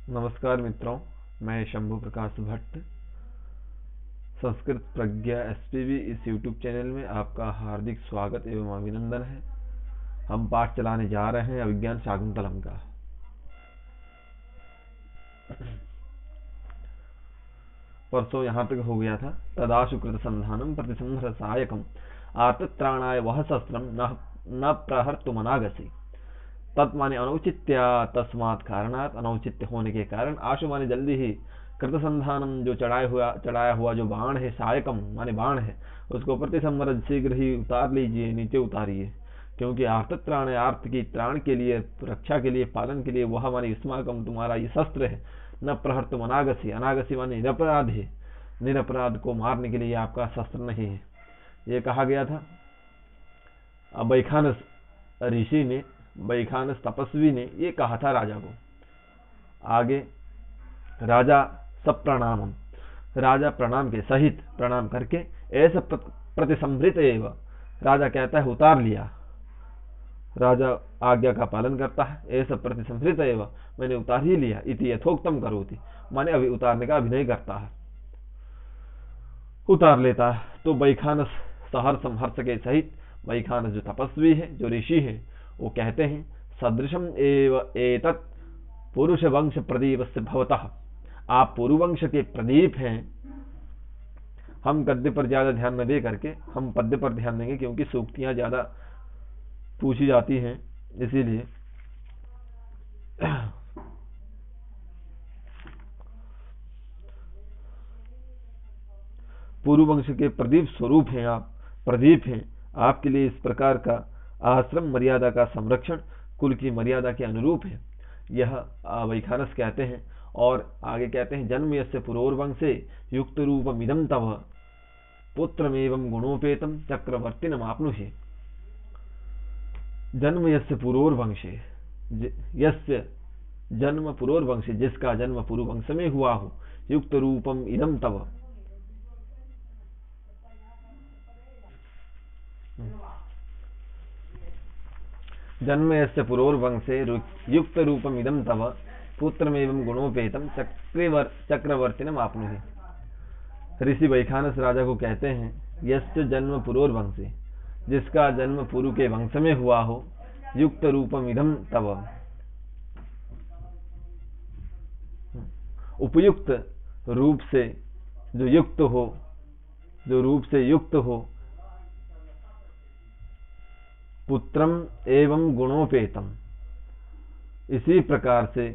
नमस्कार मित्रों, मैं शंभु प्रकाश भट्ट। संस्कृत प्रज्ञा एसपीवी इस यूट्यूब चैनल में आपका हार्दिक स्वागत एवं अभिनंदन है। हम पाठ चलाने जा रहे हैं अभिज्ञान शाकुंतलम का। परसों यहाँ तक हो गया था। तदाशु कृत संधानम प्रतिसंहर सहायकम आर्तत्राणाय वह शस्त्रम न प्रहर्तुमनागसी। तत् माने अनौचित्या, तस्मात् कारणात, अनौचित्य होने के कारण, आशु माने जल्दी ही, कृत संधानम जो चढ़ाया हुआ जो बाण है, सहायकम माने बाण है, उसको प्रतिसंवर शीघ्र ही उतार लीजिए, नीचे उतारिए। क्योंकि आर्तत्राण, आर्त की त्राण के लिए, रक्षा के लिए, पालन के लिए, वह माने युष्माकम तुम्हारा ये शस्त्र है। न प्रहर्तुम अनागसी, अनागसी माने निरपराध है, निरपराध को मारने के लिए आपका शस्त्र नहीं है, ये कहा गया था। अब बैखानस ऋषि ने, बैखानस तपस्वी ने ये कहा था राजा को। आगे राजा सब प्रणाम, राजा प्रणाम के सहित, प्रणाम करके ऐसा प्रतिसंभृत एवं, राजा कहता है उतार लिया, राजा आज्ञा का पालन करता है। ऐसा प्रतिसंभृत एवं, मैंने उतार ही लिया। इति यथोक्तम करोति, माने अभी उतारने का अभिनय करता है, उतार लेता है। तो बैखानस सहर्षम, हर्ष के सहित, बैखानस जो तपस्वी है, जो ऋषि है, वो कहते हैं सदृशम एव एतत् पुरुष वंश प्रदीप से भवतः, आप पुरुवंश के प्रदीप हैं। हम गद्य पर ज्यादा ध्यान न दे करके हम पद्य पर ध्यान देंगे, क्योंकि सूक्तियां ज्यादा पूछी जाती हैं, इसीलिए। पुरुवंश के प्रदीप स्वरूप हैं आप, प्रदीप हैं। आपके लिए इस प्रकार का आश्रम मर्यादा का संरक्षण कुल की मर्यादा के अनुरूप है, यह वैखानस कहते हैं। और आगे कहते हैं जन्म यस्य पुरोर्वंशे युक्त रूपम इदं तव पुत्रमेवं गुणोपेतम चक्रवर्तिनम आपनुहि। जन्म यस्य पुरोर्वंशे, यस्य जन्म पुरोर्वंशे, जिसका जन्म पुरुवंश में हुआ हो, युक्त रूपम इदं तव, जन्म यस्य पुरोर्वंशे युक्त रूपम इदं तव पुत्रमेवं गुणोपेतम चक्रवर्तिनम आपनुहि। ऋषि वैखानस राजा को कहते हैं यस्य जन्म पुरोर्वंशे, जिसका जन्म पुरु के वंश में हुआ हो, युक्त रूपम इदं तव, उपयुक्त रूप से जो युक्त हो, जो रूप से युक्त हो, पुत्रम एवं गुणोपेतम, इसी प्रकार से,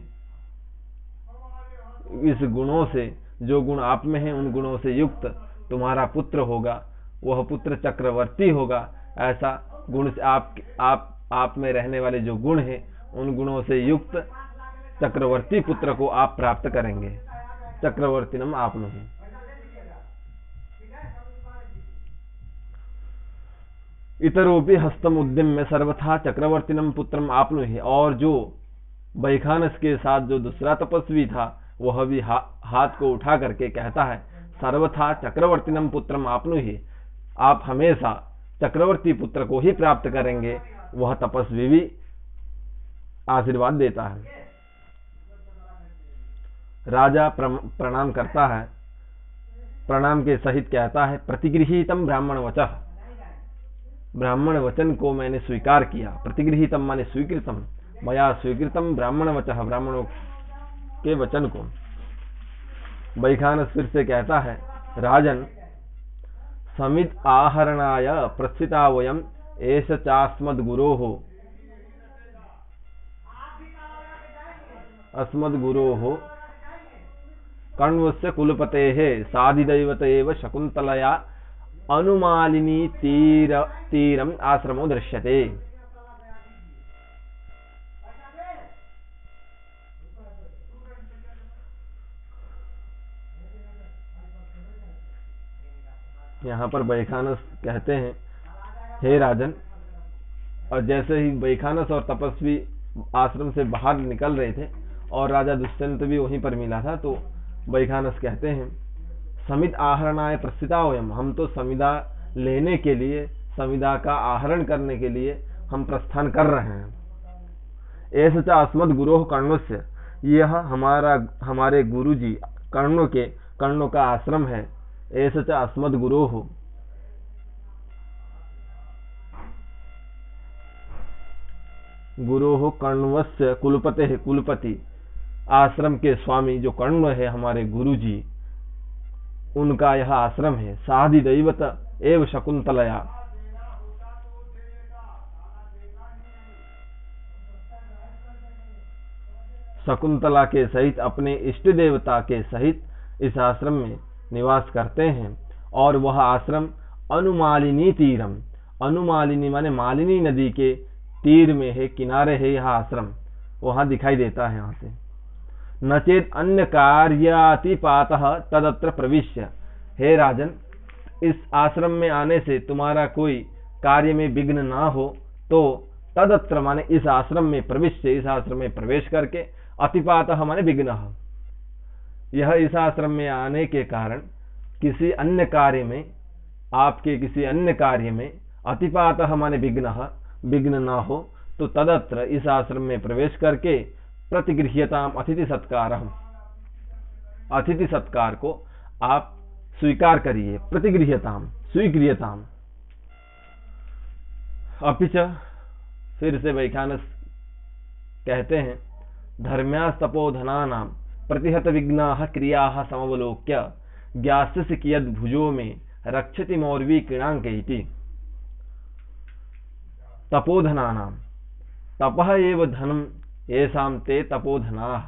इस गुणों से, जो गुण आप में हैं उन गुणों से युक्त तुम्हारा पुत्र होगा। वह पुत्र चक्रवर्ती होगा। ऐसा गुण से आप में रहने वाले जो गुण हैं, उन गुणों से युक्त चक्रवर्ती पुत्र को आप प्राप्त करेंगे। चक्रवर्तिनम आपनुहि। इतरोपि हस्तम उद्यम्य सर्वथा चक्रवर्तिनम पुत्रम आपनुहि। और जो बैखानस के साथ जो दूसरा तपस्वी था, वह भी हाथ को उठा करके कहता है सर्वथा चक्रवर्तिनम पुत्रम आपनुहि, आप हमेशा चक्रवर्ती पुत्र को ही प्राप्त करेंगे। वह तपस्वी भी आशीर्वाद देता है। राजा प्रणाम करता है, प्रणाम के सहित कहता है प्रतिगृहीतम ब्राह्मण वचः, ब्राह्मण वचन को मैंने स्वीकार किया। प्रतिगृहीतम माने स्वीकृतम, मया स्वीकृतम ब्राह्मण वचः, ब्राह्मणों के वचन को। बैखानस फिर से कहता है राजन समित आहरणाय प्रस्थिता वयम एष चास्मद्गुरोः, अस्मद्गुरोः कण्वस्य कुलपतेः साधिदैवत एव शकुन्तलया अनुमालिनी तीरम आश्रमो दृश्यते। यहाँ पर बैखानस कहते हैं हे राजन, और जैसे ही बैखानस और तपस्वी आश्रम से बाहर निकल रहे थे और राजा दुष्यंत भी वहीं पर मिला था, तो बैखानस कहते हैं समित आहरणाय प्रस्थिता वयम, हम तो समिधा लेने के लिए, समिधा का आहरण करने के लिए हम प्रस्थान कर रहे हैं। ऐसा अस्मद गुरोह कर्णस्य, यह हमारे गुरु जी कर्णों का आश्रम है। एष च अस्मद् गुरोः। गुरोः कर्ण्वस्य कुलपतेः। कुलपति आश्रम के स्वामी जो कर्ण है हमारे गुरु जी, उनका यह आश्रम है। साधिदैवत एव शकुंतलया। शकुंतला के सहित अपने इष्ट देवता के सहित इस आश्रम में निवास करते हैं। और वह आश्रम अनुमालिनी तीरम, अनुमालिनी माने मालिनी नदी के तीर में है, किनारे है यह आश्रम, वहां दिखाई देता है यहाँ से। नचेत अन्य कार्यातिपातः तदत्र प्रविश्य। हे राजन, इस आश्रम में आने से तुम्हारा कोई कार्य में विघ्न ना हो तो तदत्र माने इस आश्रम में प्रविश्य, इस आश्रम में प्रवेश करके, अतिपातः माने विघ्न, यह इस आश्रम में आने के कारण किसी अन्य कार्य में, आपके किसी अन्य कार्य में, अतिपातः माने विघ्न ना हो तो तदत्र इस आश्रम में प्रवेश करके प्रतिगृह्यताम अतिथि सत्कारम, अतिथि सत्कार को आप स्वीकार करिए। प्रतिगृह्यताम स्वीक्रियताम। अपिच फिर से वैखानस कहते हैं, धर्म्यास्तपोधनानां प्रतिहत विघ्नाः क्रियाः समवलोक्य ज्ञास्यसि कियद्भुजो में रक्षति मौर्वी क्रीणांक इति। तपोधनानां, तपः एव धनम येषां ते तपोधनाः,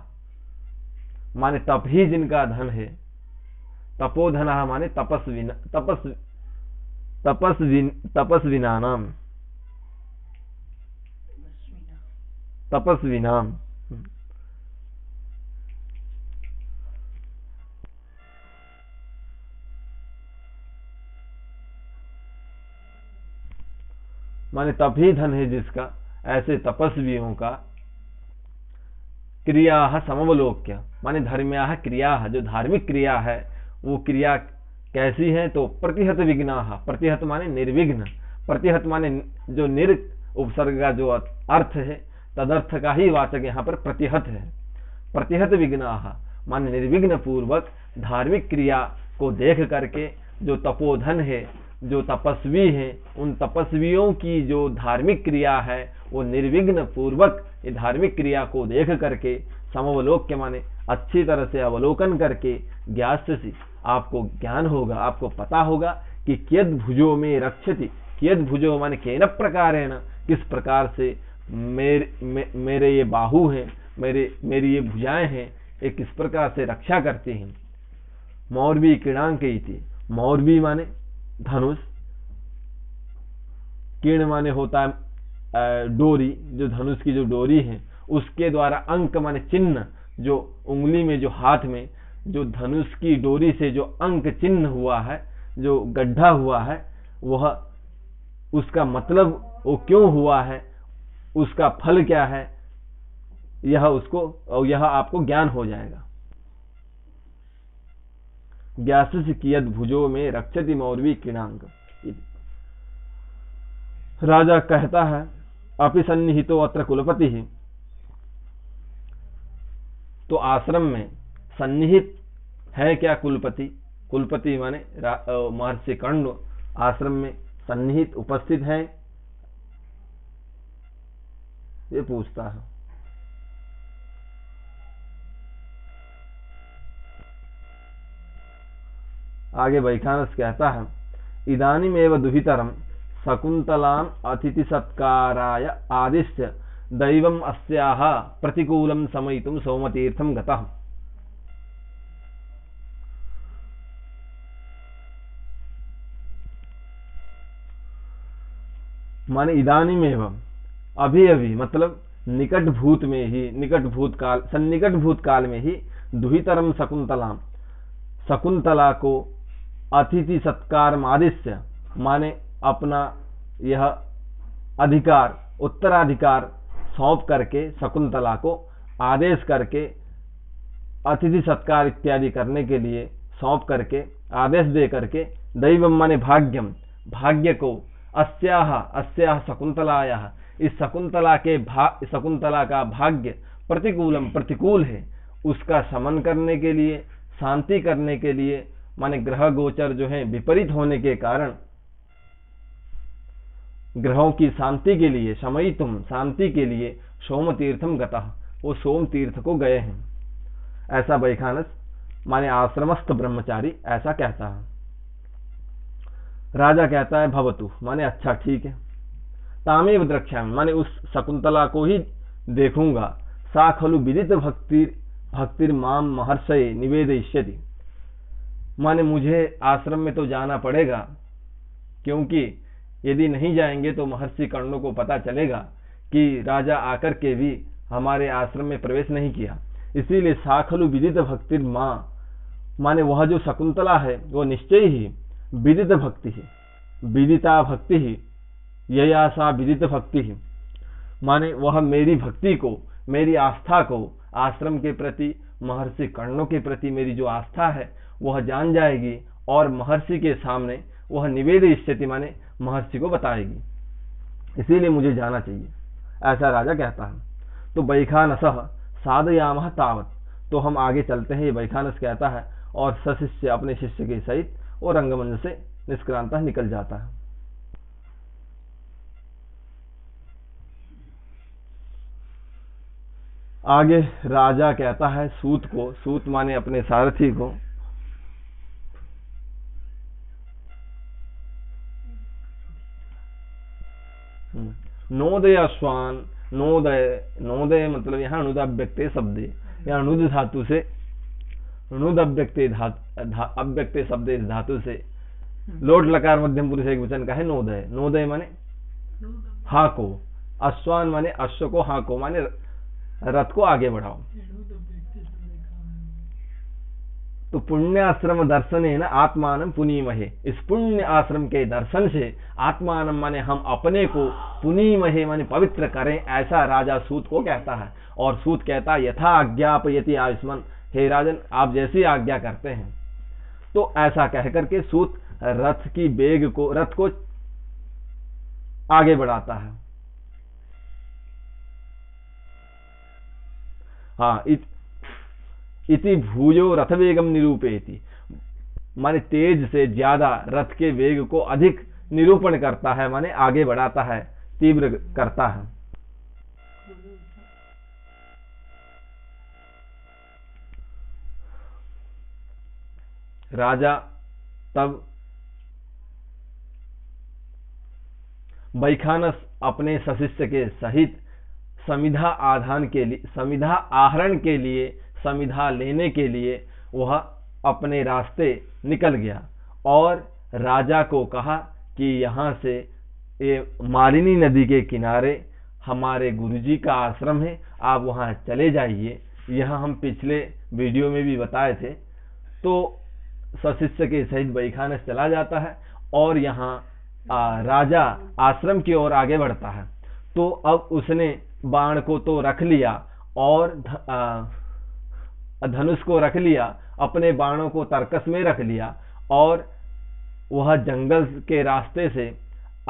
माने तप ही जिनका धन है। तपोधनाः माने तपस्विनानाम, तपस्विनाम। माने तप ही धन है जिसका, ऐसे तपस्वियों का। क्रिया समवलोक्य माने धर्म्याः क्रिया, जो धार्मिक क्रिया है वो क्रिया कैसी है तो प्रतिहत विघ्नाः, प्रतिहत माने निर्विघ्न, प्रतिहत माने जो निर उपसर्ग का जो अर्थ है तदर्थ का ही वाचक यहाँ पर प्रतिहत है। प्रतिहत विघ्नाः माने निर्विघ्न पूर्वक धार्मिक क्रिया को देख करके जो तपोधन है, जो तपस्वी है, उन तपस्वियों की जो धार्मिक क्रिया है वो निर्विघ्न पूर्वक ये धार्मिक क्रिया को देख करके, समवलोक्य माने अच्छी तरह से अवलोकन करके, ज्ञास्यसि आपको ज्ञान होगा, आपको पता होगा कि कियद भुजो में रक्षति, कियद भुजो माने केन प्रकारेण, किस प्रकार से मेरे ये बाहु हैं, मेरी ये भुजाएं हैं, ये किस प्रकार से रक्षा करती हैं। मौर्वी क्रीणांक इति, मौर्वी माने धनुष, किर्ण माने होता है डोरी, जो धनुष की जो डोरी है उसके द्वारा, अंक माने चिन्ह, जो उंगली में, जो हाथ में, जो धनुष की डोरी से जो अंक चिन्ह हुआ है, जो गड्ढा हुआ है, वह उसका मतलब वो क्यों हुआ है, उसका फल क्या है, यह आपको ज्ञान हो जाएगा। ज्ञास्यसि कियद् भुजो में रक्षति मौर्वी क्रीणांक। राजा कहता है, अपि सन्निहितो अत्र कुलपति ही, तो आश्रम में सन्निहित है क्या कुलपति। कुलपति माने महर्षि कर्ण आश्रम में सन्निहित उपस्थित है, ये पूछता है। आगे वैखानस कहता है, इदानीमेव दुहितरम शकुंतलाम अतिथि सत्काराय आदिश्य दैवम अस्याः प्रतिकूलम समयितुम सोमतीर्थम गतः। माने इदानीमेव, अभी अभी, मतलब निकट भूत में ही, सन्निकट भूतकाल में ही, दुहितरम शकुंतलाम, शकुंतला को अतिथि सत्कार आदिश्य माने अपना यह अधिकार, उत्तराधिकार सौंप करके, शकुंतला को आदेश करके, अतिथि सत्कार इत्यादि करने के लिए सौंप करके, आदेश दे करके, दैवम माने भाग्यम, भाग्य को, अस्याह शकुंतलायाः, इस शकुंतला का भाग्य प्रतिकूलम प्रतिकूल है, उसका शमन करने के लिए, शांति करने के लिए, माने ग्रह गोचर जो है विपरीत होने के कारण ग्रहों की शांति के लिए, शमयितुम शांति के लिए सोम तीर्थम गतः, वो सोम तीर्थ को गए हैं। ऐसा वैखानस माने आश्रमस्थ ब्रह्मचारी ऐसा कहता है। राजा कहता है भवतु, माने अच्छा ठीक है। तामेव द्रक्ष्यामि, माने उस शकुंतला को ही देखूंगा। सा खलु विदित भक्तिर माम महर्षये निवेदयिष्यति, माने मुझे आश्रम में तो जाना पड़ेगा, क्योंकि यदि नहीं जाएंगे तो महर्षि कर्णों को पता चलेगा कि राजा आकर के भी हमारे आश्रम में प्रवेश नहीं किया। इसीलिए सा खलु विदित भक्तिर माँ, माने वह जो शकुंतला है वो निश्चय ही विदित भक्ति है, विदिता भक्ति ही, यया सा विदित भक्ति ही, माने वह मेरी भक्ति को, मेरी आस्था को, आश्रम के प्रति, महर्षि कर्णों के प्रति मेरी जो आस्था है वह जान जाएगी और महर्षि के सामने वह निवेद स्थिति माने महर्षि को बताएगी। इसीलिए मुझे जाना चाहिए, ऐसा राजा कहता है। तो वैखानसः साधयामः तावत्, तो हम आगे चलते हैं, ये वैखानस कहता है और सशिष्य अपने शिष्य के सहित वो रंगमंच से निष्क्रांत निकल जाता है। आगे राजा कहता है सूत को, सूत माने अपने सारथी को, नोदय अश्वान, नोदय मतलब यहाँ अनुद अव्यक्ते शब्दे, यहाँ अनुद धातु से, अनुद अव्यक्ते शब्दे धातु से लोट लकार मध्यम पुरुष एक वचन का है नोदय। नोदय माने हाको, अश्वान माने अश्व को, हाको माने रथ को आगे बढ़ाओ। तो पुण्य आश्रम दर्शन है ना, आत्मानम पुनीमहे, इस पुण्य आश्रम के दर्शन से आत्मानम माने हम अपने को, पुनीमहे माने पवित्र करें, ऐसा राजा सूत को कहता है। और सूत कहता है यथा आज्ञापयति आयुष्मान, हे राजन आप जैसी आज्ञा करते हैं। तो ऐसा कह करके सूत रथ की वेग को, रथ को आगे बढ़ाता है। हाँ, इति भूयो रथ वेगम निरूपयति, माने तेज से ज्यादा रथ के वेग को अधिक निरूपण करता है, माने आगे बढ़ाता है, तीव्र करता है। राजा तब वैखानस अपने सशिष्य के सहित समिधा आधान के लिए, समिधा आहरण के लिए, समिधा लेने के लिए वह अपने रास्ते निकल गया और राजा को कहा कि यहाँ से ये मालिनी नदी के किनारे हमारे गुरुजी का आश्रम है, आप वहाँ चले जाइए। यह हम पिछले वीडियो में भी बताए थे। तो सशिष्य के सहित वैखानस चला जाता है और यहाँ राजा आश्रम की ओर आगे बढ़ता है। तो अब उसने बाण को तो रख लिया और धनुष को रख लिया, अपने बाणों को तर्कस में रख लिया और वह जंगल के रास्ते से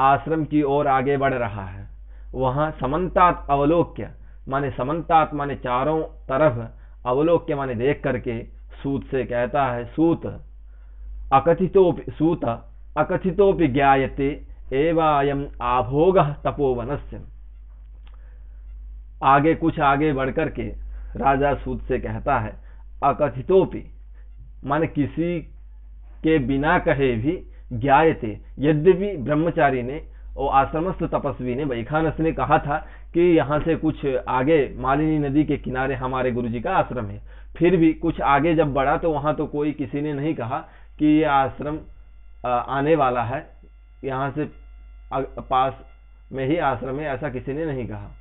आश्रम की ओर आगे बढ़ रहा है। वहां समन्तात अवलोक्य, माने समन्तात माने चारों तरफ, अवलोक्य माने देख करके सूत से कहता है, सूत अकथितोपि ज्ञायते एवायम आभोगः तपोवनस्य। आगे कुछ आगे बढ़कर के राजा सूत से कहता है अकथितोपि, माने किसी के बिना कहे भी, ज्ञायते, यद्यपि ब्रह्मचारी ने और आश्रमस्थ तपस्वी ने, वैखानस ने कहा था कि यहाँ से कुछ आगे मालिनी नदी के किनारे हमारे गुरुजी का आश्रम है, फिर भी कुछ आगे जब बढ़ा तो वहां तो कोई किसी ने नहीं कहा कि ये आश्रम आने वाला है, यहाँ से पास में ही आश्रम है, ऐसा किसी ने नहीं कहा।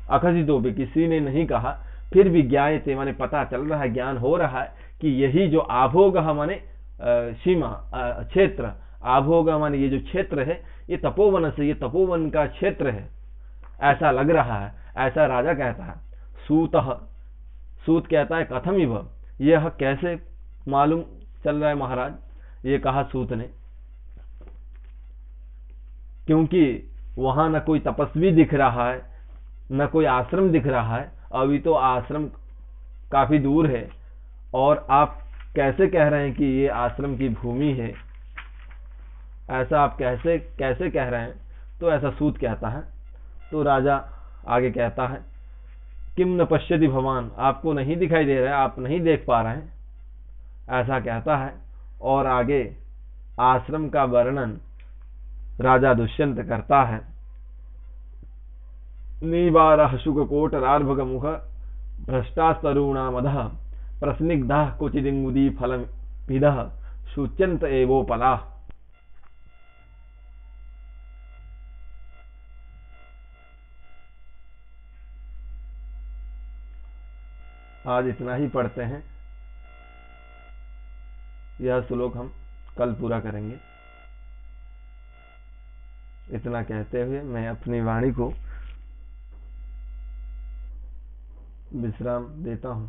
अखजितो भी, किसी ने नहीं कहा, फिर भी ज्ञायते माने पता चल रहा है, ज्ञान हो रहा है कि यही जो आभोग माने सीमा क्षेत्र, आभोग माने ये जो क्षेत्र है ये तपोवन से, ये तपोवन का क्षेत्र है, ऐसा लग रहा है, ऐसा राजा कहता है। सूत कहता है कथम इव, यह कैसे मालूम चल रहा है महाराज, ये कहा सूत ने, क्योंकि वहां न कोई तपस्वी दिख रहा है, न कोई आश्रम दिख रहा है। अभी तो आश्रम काफी दूर है, और आप कैसे कह रहे हैं कि ये आश्रम की भूमि है? ऐसा आप कैसे कैसे कह रहे हैं? तो ऐसा सूत कहता है। तो राजा आगे कहता है, किम न पश्यति भवान, आपको नहीं दिखाई दे रहा है, आप नहीं देख पा रहे हैं, ऐसा कहता है। और आगे आश्रम का वर्णन राजा दुष्यंत करता है। नीवारः शुककोटरार्भक मुख भ्रष्टास्तरुणामधः प्रस्निग्धः क्वचिदिङ्गुदी फलमिदः शुच्यन्त एवोपलाः। आज इतना ही पढ़ते हैं, यह श्लोक हम कल पूरा करेंगे। इतना कहते हुए मैं अपनी वाणी को विश्राम देता हूं।